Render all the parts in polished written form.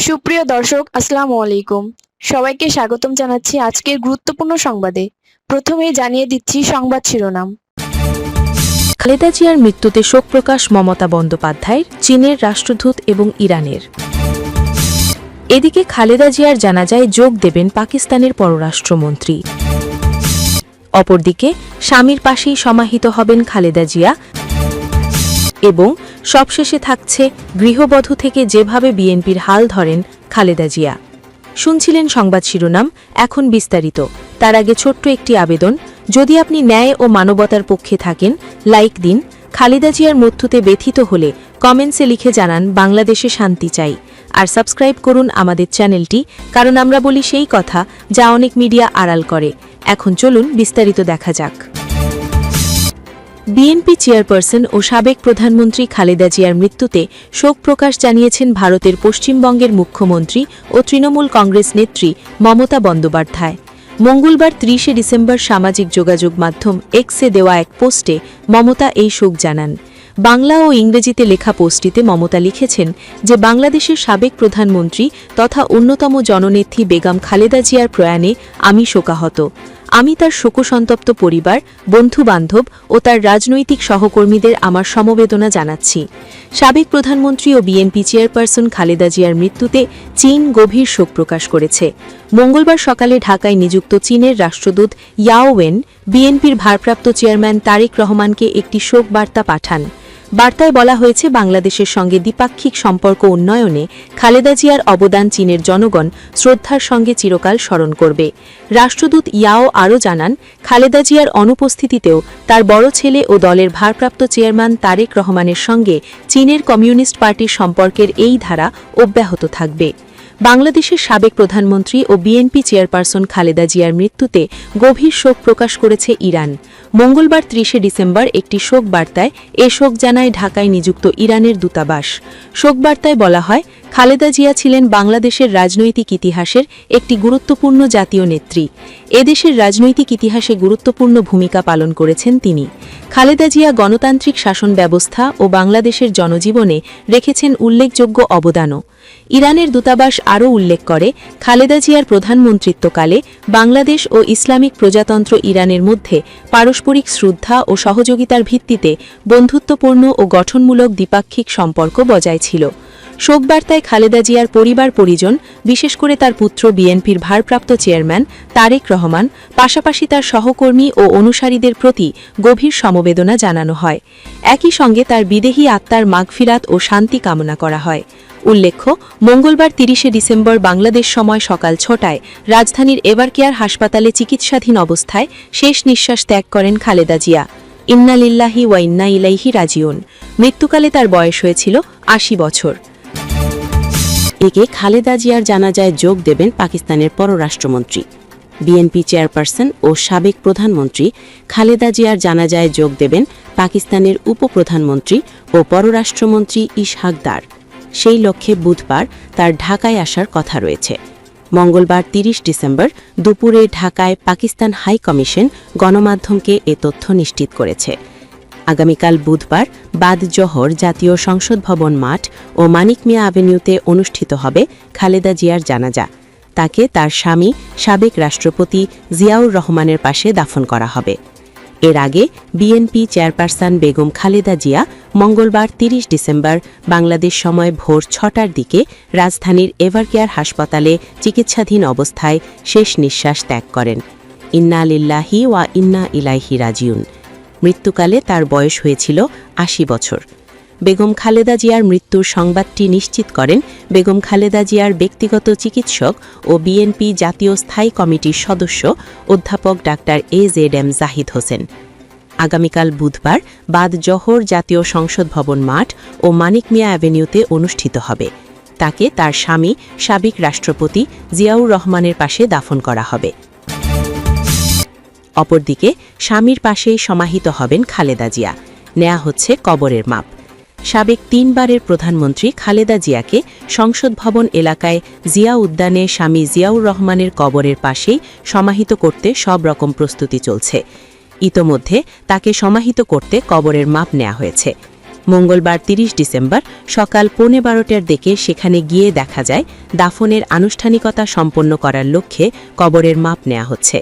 সুপ্রিয় দর্শক, আসসালামু আলাইকুম। সবাইকে স্বাগতম জানাচ্ছি আজকের গুরুত্বপূর্ণ সংবাদে। প্রথমেই জানিয়ে দিচ্ছি সংবাদ শিরোনাম। খালেদা জিয়ার মৃত্যুতে শোক প্রকাশ মমতা বন্দ্যোপাধ্যায়ের, চীনের রাষ্ট্রদূত এবং ইরানের। এদিকে খালেদা জিয়ার জানাজায় যোগ দেবেন পাকিস্তানের পররাষ্ট্রমন্ত্রী। অপরদিকে স্বামীর পাশেই সমাহিত হবেন খালেদা জিয়া এবং সবশেষে থাকছে গৃহবধূ থেকে যেভাবে বিএনপির হাল ধরেন খালেদা জিয়া। শুনছিলেন সংবাদ শিরোনাম, এখন বিস্তারিত। তার আগে ছোট্ট একটি আবেদন, যদি আপনি ন্যায় ও মানবতার পক্ষে থাকেন, লাইক দিন। খালেদা জিয়ার মৃত্যুতে ব্যথিত হলে কমেন্টসে লিখে জানান বাংলাদেশে শান্তি চাই। আর সাবস্ক্রাইব করুন আমাদের চ্যানেলটি, কারণ আমরা বলি সেই কথা যা অনেক মিডিয়া আড়াল করে। এখন চলুন বিস্তারিত দেখা যাক। বিএনপি চেয়ারপারসন ও সাবেক প্রধানমন্ত্রী খালেদা জিয়ার মৃত্যুতে শোক প্রকাশ জানিয়েছেন ভারতের পশ্চিমবঙ্গের মুখ্যমন্ত্রী ও তৃণমূল কংগ্রেস নেত্রী মমতা বন্দ্যোপাধ্যায়। মঙ্গলবার ৩০ ডিসেম্বর সামাজিক যোগাযোগ মাধ্যম এক্সে দেওয়া এক পোস্টে মমতা এই শোক জানান। বাংলা ও ইংরেজিতে লেখা পোস্টটিতে মমতা লিখেছেন যে বাংলাদেশের সাবেক প্রধানমন্ত্রী তথা অন্যতম জননেত্রী বেগম খালেদা জিয়ার প্রয়াণে আমি শোকাহত। আমি তার শোকসন্তপ্ত পরিবার, বন্ধু-বান্ধব ও তার রাজনৈতিক সহকর্মীদের আমার সমবেদনা জানাচ্ছি। সাবেক প্রধানমন্ত্রী ও বিএনপি চেয়ারপারসন খালেদা জিয়ার মৃত্যুতে চীন গভীর শোক প্রকাশ করেছে। মঙ্গলবার সকালে ঢাকায় নিযুক্ত চীনের রাষ্ট্রদূত ইয়াও ওয়েন বিএনপির ভারপ্রাপ্ত চেয়ারম্যান তারেক রহমানকে একটি শোক বার্তা পাঠান। বার্তায় বলা হয়েছে, বাংলাদেশের সঙ্গে দ্বিপাক্ষিক সম্পর্ক উন্নয়নে খালেদা জিয়ার অবদান চীনের জনগণ শ্রদ্ধার সঙ্গে চিরকাল স্মরণ করবে। রাষ্ট্রদূত ইয়াও আরও জানান, খালেদা জিয়ার অনুপস্থিতিতেও তার বড় ছেলে ও দলের ভারপ্রাপ্ত চেয়ারম্যান তারেক রহমানের সঙ্গে চীনের কমিউনিস্ট পার্টির সম্পর্কের এই ধারা অব্যাহত থাকবে। বাংলাদেশের সাবেক প্রধানমন্ত্রী ও বিএনপি চেয়ারপারসন খালেদা জিয়ার মৃত্যুতে গভীর শোক প্রকাশ করেছে ইরান। মঙ্গলবার ৩০ ডিসেম্বর একটি শোক বার্তায় এ শোক জানায় ঢাকায় নিযুক্ত ইরানের দূতাবাস। শোক বার্তায় বলা হয়, খালেদা জিয়া ছিলেন বাংলাদেশের রাজনৈতিক ইতিহাসের একটি গুরুত্বপূর্ণ জাতীয় নেত্রী। এদেশের রাজনৈতিক ইতিহাসে গুরুত্বপূর্ণ ভূমিকা পালন করেছেন তিনি। খালেদা জিয়া গণতান্ত্রিক শাসন ব্যবস্থা ও বাংলাদেশের জনজীবনে রেখেছেন উল্লেখযোগ্য অবদানও। ইরানের দূতাবাস আরও উল্লেখ করে, খালেদা জিয়ার প্রধানমন্ত্রিত্বকালে বাংলাদেশ ও ইসলামিক প্রজাতন্ত্র ইরানের মধ্যে পারস্পরিক শ্রদ্ধা ও সহযোগিতার ভিত্তিতে বন্ধুত্বপূর্ণ ও গঠনমূলক দ্বিপাক্ষিক সম্পর্ক বজায় ছিল। শোকবার্তায় খালেদা জিয়ার পরিবার পরিজন, বিশেষ করে তার পুত্র বিএনপির ভারপ্রাপ্ত চেয়ারম্যান তারেক রহমান, পাশাপাশি তার সহকর্মী ও অনুসারীদের প্রতি গভীর সমবেদনা জানানো হয়। একই সঙ্গে তার বিদেহী আত্মার মাগফিরাত ও শান্তি কামনা করা হয়। উল্লেখ্য, মঙ্গলবার ৩০ ডিসেম্বর বাংলাদেশ সময় সকাল ৬টায় রাজধানীর এভারকেয়ার হাসপাতালে চিকিৎসাধীন অবস্থায় শেষ নিঃশ্বাস ত্যাগ করেন খালেদা জিয়া। ইন্না লিল্লাহি ওয়া ইন্না ইলাইহি রাজিউন। মৃত্যুকালে তার বয়স হয়েছিল ৮০ বছর। একে খালেদা জিয়ার জানাজায় যোগ দেবেন পাকিস্তানের পররাষ্ট্রমন্ত্রী। বিএনপি চেয়ারপারসন ও সাবেক প্রধানমন্ত্রী খালেদা জিয়ার জানাজায় যোগ দেবেন পাকিস্তানের উপপ্রধানমন্ত্রী ও পররাষ্ট্রমন্ত্রী ইসহাক দার। সেই লক্ষ্যে বুধবার তার ঢাকায় আসার কথা রয়েছে। মঙ্গলবার ৩০ ডিসেম্বর দুপুরে ঢাকায় পাকিস্তান হাই কমিশন গণমাধ্যমকে এ তথ্য নিশ্চিত করেছে। আগামীকাল বুধবার বাদ জোহর জাতীয় সংসদ ভবন মাঠ ও মানিক মিয়া অ্যাভিনিউতে অনুষ্ঠিত হবে খালেদা জিয়ার জানাজা। তাকে তার স্বামী সাবেক রাষ্ট্রপতি জিয়াউর রহমানের পাশে দাফন করা হবে। এর আগে বিএনপি চেয়ারপারসন বেগম খালেদা জিয়া মঙ্গলবার ৩০ ডিসেম্বর বাংলাদেশ সময় ভোর ৬টার দিকে রাজধানীর এভারকেয়ার হাসপাতালে চিকিৎসাধীন অবস্থায় শেষ নিঃশ্বাস ত্যাগ করেন। ইন্না লিল্লাহি ওয়া ইন্না ইলাইহি রাজিউন। মৃত্যুকালে তার বয়স হয়েছিল ৮০ বছর। বেগম খালেদা জিয়ার মৃত্যুর সংবাদটি নিশ্চিত করেন বেগম খালেদা জিয়ার ব্যক্তিগত চিকিৎসক ও বিএনপি জাতীয় স্থায়ী কমিটির সদস্য অধ্যাপক ডাক্তার AZM জাহিদ হোসেন। আগামীকাল বুধবার বাদ জোহর জাতীয় সংসদ ভবন মাঠ ও মানিক মিয়া অ্যাভিনিউতে অনুষ্ঠিত হবে। তাকে তার স্বামী সাবেক রাষ্ট্রপতি জিয়াউর রহমানের পাশে দাফন করা হবে। অপরদিকে স্বামীর পাশেই সমাহিত হবেন খালেদা জিয়া। নেয়া হচ্ছে কবরের মাপ। সাবেক ৩ বারের প্রধানমন্ত্রী খালেদা জিয়াকে সংসদ ভবন এলাকায় জিয়া উদ্যানে স্বামী জিয়াউর রহমানের কবরের পাশেই সমাহিত করতে সব রকম প্রস্তুতি চলছে। ইতোমধ্যে তাকে সমাহিত করতে কবরের মাপ নেওয়া হয়েছে। মঙ্গলবার ৩০ ডিসেম্বর সকাল 12:15টার দিকে সেখানে গিয়ে দেখা যায় দাফনের আনুষ্ঠানিকতা সম্পন্ন করার লক্ষ্যে কবরের মাপ নেওয়া হচ্ছে।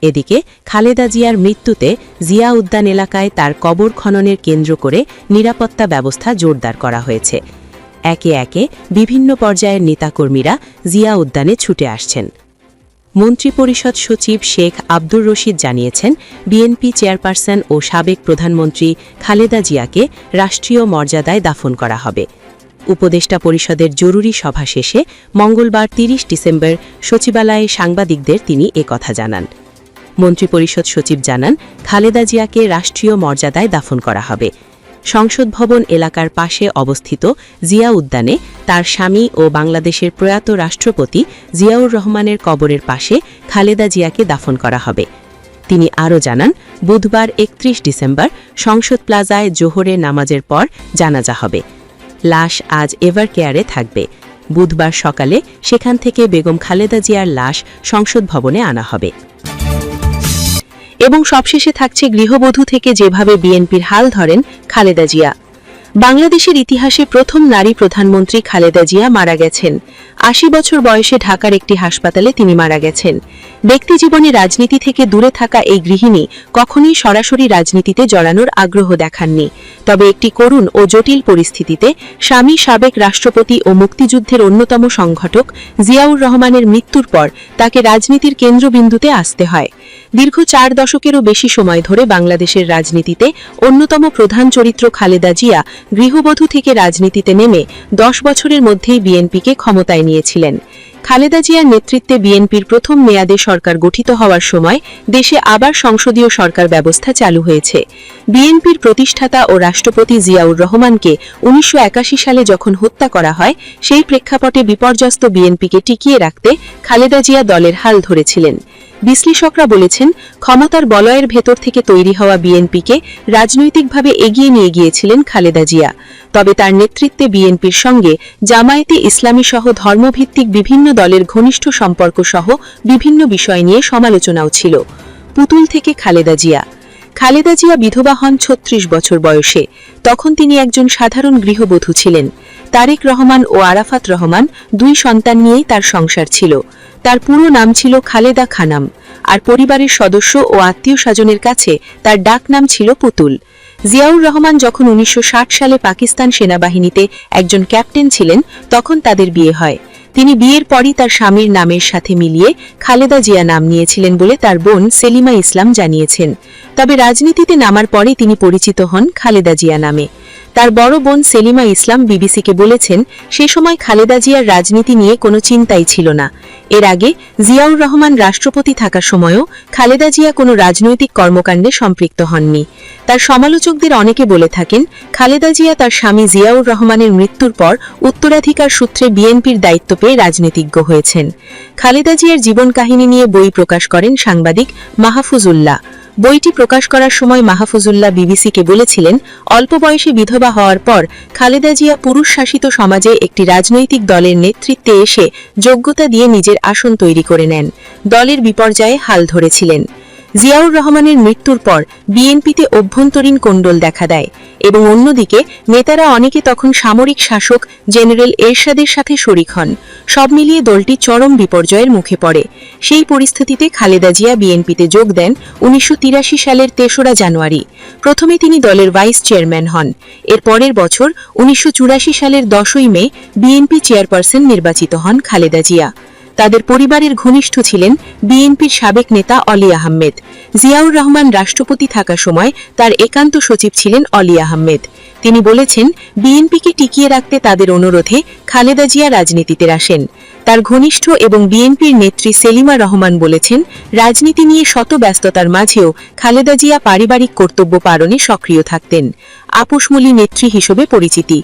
এদিকে খালেদা জিয়ার মৃত্যুতে জিয়া উদ্যান এলাকায় তার কবর খননের কেন্দ্র করে নিরাপত্তা ব্যবস্থা জোরদার করা হয়েছে। একে একে বিভিন্ন পর্যায়ের নেতাকর্মীরা জিয়া উদ্যানে ছুটে আসছেন। মন্ত্রিপরিষদ সচিব শেখ আব্দুর রশিদ জানিয়েছেন, বিএনপি চেয়ারপারসন ও সাবেক প্রধানমন্ত্রী খালেদা জিয়াকে রাষ্ট্রীয় মর্যাদায় দাফন করা হবে। উপদেষ্টা পরিষদের জরুরি সভা শেষে মঙ্গলবার ৩০ ডিসেম্বর সচিবালয়ে সাংবাদিকদের তিনি একথা জানান। মন্ত্রিপরিষদ সচিব জানান, খালেদা জিয়াকে রাষ্ট্রীয় মর্যাদায় দাফন করা হবে। সংসদ ভবন এলাকার পাশে অবস্থিত জিয়া উদ্যানে তার স্বামী ও বাংলাদেশের প্রয়াত রাষ্ট্রপতি জিয়াউর রহমানের কবরের পাশে খালেদা জিয়াকে দাফন করা হবে। তিনি আরও জানান, বুধবার ৩১ ডিসেম্বর সংসদ প্লাজায় জোহরে নামাজের পর জানাজা হবে। লাশ আজ এভারকেয়ারে থাকবে। বুধবার সকালে সেখান থেকে বেগম খালেদা জিয়ার লাশ সংসদ ভবনে আনা হবে। এবং সবশেষে থাকছে গৃহবধূ থেকে যেভাবে বিএনপির হাল ধরেন খালেদা জিয়া। বাংলাদেশের ইতিহাসে প্রথম নারী প্রধানমন্ত্রী খালেদা জিয়া মারা গেছেন। ৮০ বছর বয়সে ঢাকার একটি হাসপাতালে তিনি মারা গেছেন। ব্যক্তিজীবনে রাজনীতি থেকে দূরে থাকা এই গৃহিণী কখনোই সরাসরি রাজনীতিতে জড়ানোর আগ্রহ দেখাননি। তবে একটি করুণ ও জটিল পরিস্থিতিতে স্বামী সাবেক রাষ্ট্রপতি ও মুক্তিযুদ্ধের অন্যতম সংগঠক জিয়াউর রহমানের মৃত্যুর পর তাকে রাজনীতির কেন্দ্রবিন্দুতে আসতে হয়। দীর্ঘ ৪ দশকেরও বেশি সময় ধরে বাংলাদেশের রাজনীতিতে অন্যতম প্রধান চরিত্র খালেদা জিয়া গৃহবধূ থেকে রাজনীতিতে নেমে ১০ বছরের মধ্যেই বিএনপিকে ক্ষমতায় নিয়েছিলেন। খালেদা জিয়ার নেতৃত্বে বিএনপির প্রথম মেয়াদে সরকার গঠিত হওয়ার সময় দেশে আবার সংসদীয় সরকার ব্যবস্থা চালু হয়েছে। বিএনপির প্রতিষ্ঠাতা ও রাষ্ট্রপতি জিয়াউর রহমানকে ১৯৮১ সালে যখন হত্যা করা হয়, সেই প্রেক্ষাপটে বিপর্যস্ত বিএনপিকে টিকিয়ে রাখতে খালেদা জিয়া দলের হাল ধরেছিলেন। বিশ্লেষকরা বলেছেন, ক্ষমতার বলয়ের ভেতর থেকে তৈরি হওয়া বিএনপিকে রাজনৈতিকভাবে এগিয়ে নিয়ে গিয়েছিলেন খালেদা জিয়া। তবে তার নেতৃত্বে বিএনপির সঙ্গে জামায়াতে ইসলামী সহ ধর্মভিত্তিক বিভিন্ন দলের ঘনিষ্ঠ সম্পর্ক সহ বিভিন্ন বিষয় নিয়ে সমালোচনাও ছিল। পুতুল থেকে খালেদা জিয়া। খালেদা জিয়া বিধবা হন ৩৬ বছর বয়সে। তখন তিনি একজন সাধারণ গৃহবধূ ছিলেন। তারেক রহমান ও আরাফাত রহমান ২ সন্তান নিয়েই তার সংসার ছিল। তার পুরো নাম ছিল খালেদা খানম, আর পরিবারের সদস্য ও আত্মীয় স্বজনের কাছে তার ডাক নাম ছিল পুতুল। জিয়াউর রহমান যখন ১৯৬০ সালে পাকিস্তান সেনাবাহিনীতে একজন ক্যাপ্টেন ছিলেন, তখন তাদের বিয়ে হয়। তিনি বিয়ের পরই তার স্বামীর নামের সাথে মিলিয়ে খালেদা জিয়া নাম নিয়েছিলেন বলে তার বোন সেলিমা ইসলাম জানিয়েছেন। তবে রাজনীতিতে নামার পরে তিনি পরিচিত হন খালেদা জিয়া নামে। তার বড় বোন সেলিমা ইসলাম বিবিসিকে বলেছেন, সে সময় খালেদা জিয়ার রাজনীতি নিয়ে কোনো চিন্তাই ছিল না। এর আগে জিয়াউর রহমান রাষ্ট্রপতি থাকার সময়ও খালেদা জিয়া কোনো রাজনৈতিক কর্মকাণ্ডে সম্পৃক্ত হননি। তার সমালোচকদের অনেকে বলে থাকেন, খালেদা জিয়া তার স্বামী জিয়াউর রহমানের মৃত্যুর পর উত্তরাধিকার সূত্রে বিএনপির দায়িত্ব পেয়ে রাজনীতিজ্ঞ হয়েছেন। খালেদা জিয়ার জীবন কাহিনী নিয়ে বই প্রকাশ করেন সাংবাদিক মাহফুজুল্লাহ। বইটি প্রকাশ করার সময় মাহফুজুল্লাহ বিবিসিকে বলেছিলেন, অল্প বয়সে বিধবা হওয়ার পর খালেদা জিয়া পুরুষ শাসিত সমাজে একটি রাজনৈতিক দলের নেতৃত্বে এসে যোগ্যতা দিয়ে নিজের আসন তৈরি করে নেন। দলের বিপর্যয়ে হাল ধরেছিলেন। জিয়াউর রহমানের মৃত্যুর পর বিএনপিতে অভ্যন্তরীণ কোন্দল দেখা দেয় এবং অন্যদিকে নেতারা অনেকে তখন সামরিক শাসক জেনারেল এরশাদের সাথে শরিক হন। সব মিলিয়ে দলটি চরম বিপর্যয়ের মুখে পড়ে। সেই পরিস্থিতিতে খালেদা জিয়া বিএনপিতে যোগ দেন ১৯৮৩ সালের ৩রা জানুয়ারি। প্রথমে তিনি দলের ভাইস চেয়ারম্যান হন। এর পরের বছর ১৯৮৪ সালের ১০ই মে বিএনপি চেয়ারপারসন নির্বাচিত হন খালেদা জিয়া। তাদের পরিবারের ঘনিষ্ঠ ছিলেন বিএনপির সাবেক নেতা অলি আহমেদ। জিয়াউর রহমান রাষ্ট্রপতি থাকা সময় তার একান্ত সচিব ছিলেন অলি আহমেদ। তিনি বলেছেন, বিএনপিকে টিকিয়ে রাখতে তাদের অনুরোধে খালেদা জিয়া রাজনীতিতে আসেন। তার ঘনিষ্ঠ এবং বিএনপির নেত্রী সেলিমা রহমান বলেছেন, রাজনীতি নিয়ে শত ব্যস্ততার মাঝেও খালেদা জিয়া পারিবারিক কর্তব্য পালনে সক্রিয় থাকতেন। আপোষমূলী নেত্রী হিসেবে পরিচিতি।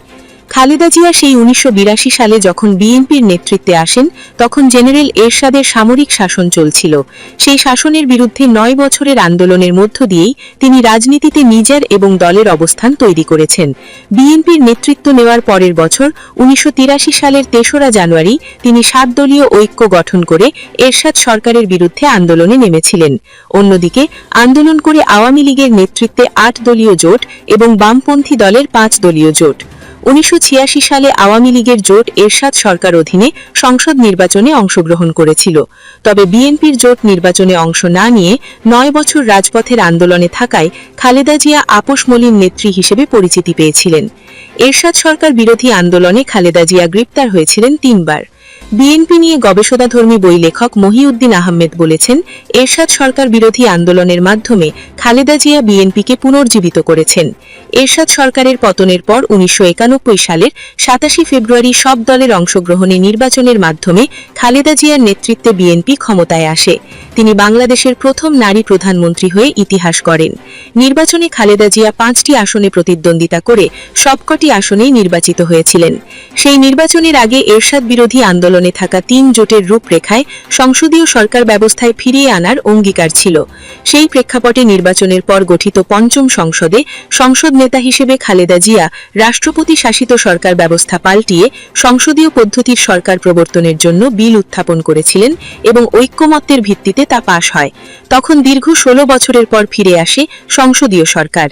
খালেদা জিয়া সেই 1982 সালে যখন বিএনপির নেতৃত্বে আসেন তখন জেনারেল এরশাদের সামরিক শাসন চলছিল। সেই শাসনের বিরুদ্ধে 9 বছরের আন্দোলনের মধ্য দিয়েই তিনি রাজনীতিতে নিজের এবং দলের অবস্থান তৈরি করেছেন। বিএনপির নেতৃত্ব নেওয়ার পরের বছর 1983 সালের 3রা জানুয়ারি তিনি 7 দলীয় ঐক্য গঠন করে এরশাদ সরকারের বিরুদ্ধে আন্দোলনে নেমেছিলেন। অন্যদিকে আন্দোলন করে আওয়ামী লীগের নেতৃত্বে 8 দলীয় জোট এবং বামপন্থী দলের 5 দলীয় জোট। 1986 সালে আওয়ামী লীগের জোট এরশাদ সরকার অধীনে সংসদ নির্বাচনে অংশগ্রহণ করেছিল। তবে বিএনপির জোট নির্বাচনে অংশ না নিয়ে 9 বছর রাজপথের আন্দোলনে থাকায় খালেদা জিয়া আপোষমলিন নেত্রী হিসেবে পরিচিতি পেয়েছিলেন। এরশাদ সরকার বিরোধী আন্দোলনে খালেদা জিয়া গ্রেপ্তার হয়েছিলেন 3 বার। বিএনপি নিয়ে গবেষণাধর্মী বই লেখক মহিউদ্দিন আহমেদ বলেছেন, এরশাদ সরকার বিরোধী আন্দোলনের মাধ্যমে খালেদা জিয়া বিএনপিকে পুনর্জীবিত করেছেন। এরশাদ সরকারের পতনের পর 1991 সালের 27 ফেব্রুয়ারি সব দলের অংশগ্রহণে নির্বাচনের মাধ্যমে খালেদা জিয়ার নেতৃত্বে বিএনপি ক্ষমতায় আসে। তিনি বাংলাদেশের প্রথম নারী প্রধানমন্ত্রী হয়ে ইতিহাস গড়েন। নির্বাচনে খালেদা জিয়া 5টি আসনে প্রতিদ্বন্দ্বিতা করে সবকটি আসনেই নির্বাচিত হয়েছিলেন। সেই নির্বাচনের আগে এরশাদ বিরোধী আন্দোলনে থাকা 3 জোটের রূপরেখায় সংসদীয় সরকার ব্যবস্থায় ফিরিয়ে আনার অঙ্গীকার ছিল। সেই প্রেক্ষাপটে নির্বাচনের পর গঠিত 5ম সংসদে সংসদ নেতা হিসেবে খালেদা জিয়া রাষ্ট্রপতি শাসিত সরকার ব্যবস্থা পাল্টিয়ে সংসদীয় পদ্ধতির সরকার প্রবর্তনের জন্য বিল উত্থাপন করেছিলেন এবং ঐক্যমত্যের ভিত্তিতে তা পাশ হয়। তখন দীর্ঘ 16 বছরের পর ফিরে আসে সংসদীয় সরকার।